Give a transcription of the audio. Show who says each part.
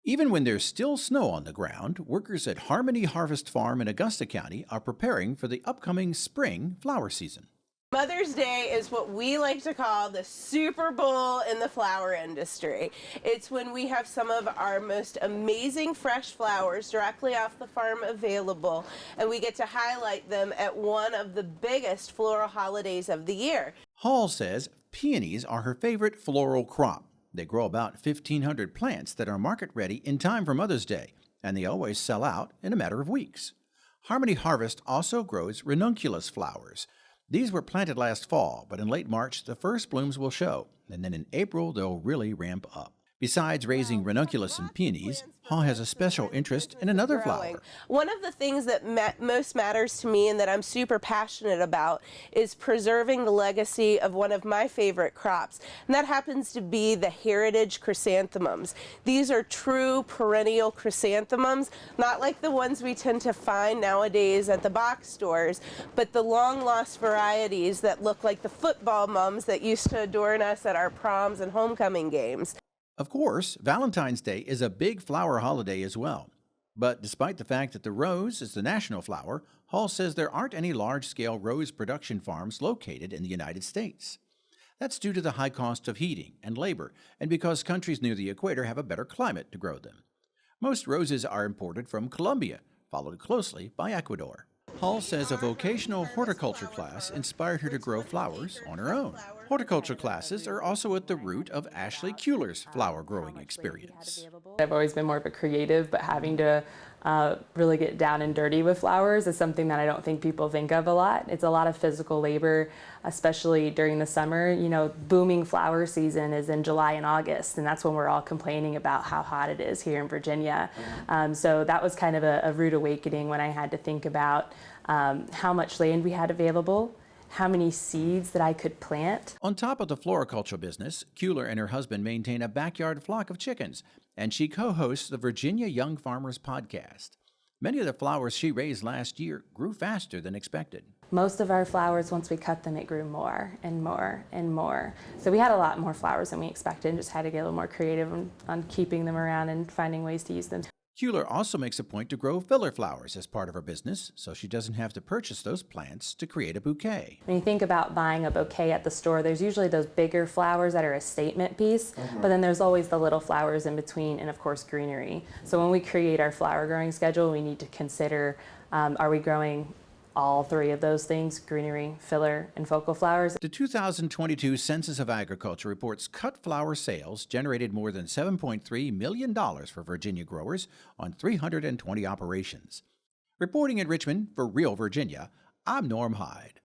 Speaker 1: Even when there's still snow on the ground, workers at Harmony Harvest Farm in Augusta County are preparing for the upcoming spring flower season.
Speaker 2: Mother's Day is what we like to call the Super Bowl in the flower industry. It's when we have some of our most amazing fresh flowers directly off the farm available, and we get to highlight them at one of the biggest floral holidays of the year.
Speaker 1: Hall says peonies are her favorite floral crop. They grow about 1,500 plants that are market ready in time for Mother's Day, and they always sell out in a matter of weeks. Harmony Harvest also grows ranunculus flowers. These were planted last fall, but in late March the first blooms will show, and then in April they'll really ramp up. Besides raising ranunculus and peonies, Hall has a special interest in another flower.
Speaker 2: One of the things that most matters to me and that I'm super passionate about is preserving the legacy of one of my favorite crops, and that happens to be the heritage chrysanthemums. These are true perennial chrysanthemums, not like the ones we tend to find nowadays at the box stores, but the long-lost varieties that look like the football mums that used to adorn us at our proms and homecoming games.
Speaker 1: Of course, Valentine's Day is a big flower holiday as well. But despite the fact that the rose is the national flower, Hall says there aren't any large-scale rose production farms located in the United States. That's due to the high cost of heating and labor, and because countries near the equator have a better climate to grow them. Most roses are imported from Colombia, followed closely by Ecuador. Hall says a vocational horticulture class inspired her to grow flowers on her own. Horticulture classes are also at the root of Ashley Kuehler's flower growing experience.
Speaker 3: I've always been more of a creative, but having to really get down and dirty with flowers is something that I don't think people think of a lot. It's a lot of physical labor, especially during the summer. You know, booming flower season is in July and August, and that's when we're all complaining about how hot it is here in Virginia. So that was kind of a rude awakening when I had to think about how much land we had available, how many seeds that I could plant.
Speaker 1: On top of the floriculture business, Kuehler and her husband maintain a backyard flock of chickens, and she co-hosts the Virginia Young Farmers podcast. Many of the flowers she raised last year grew faster than expected.
Speaker 3: Most of our flowers, once we cut them, it grew more and more and more. So we had a lot more flowers than we expected and just had to get a little more creative on keeping them around and finding ways to use them.
Speaker 1: Kuehler also makes a point to grow filler flowers as part of her business, so she doesn't have to purchase those plants to create a bouquet.
Speaker 3: When you think about buying a bouquet at the store, there's usually those bigger flowers that are a statement piece, but then there's always the little flowers in between and of course greenery. So when we create our flower growing schedule, we need to consider, are we growing all three of those things, greenery, filler, and focal flowers.
Speaker 1: The 2022 Census of Agriculture reports cut flower sales generated more than $7.3 million for Virginia growers on 320 operations. Reporting in Richmond for Real Virginia, I'm Norm Hyde.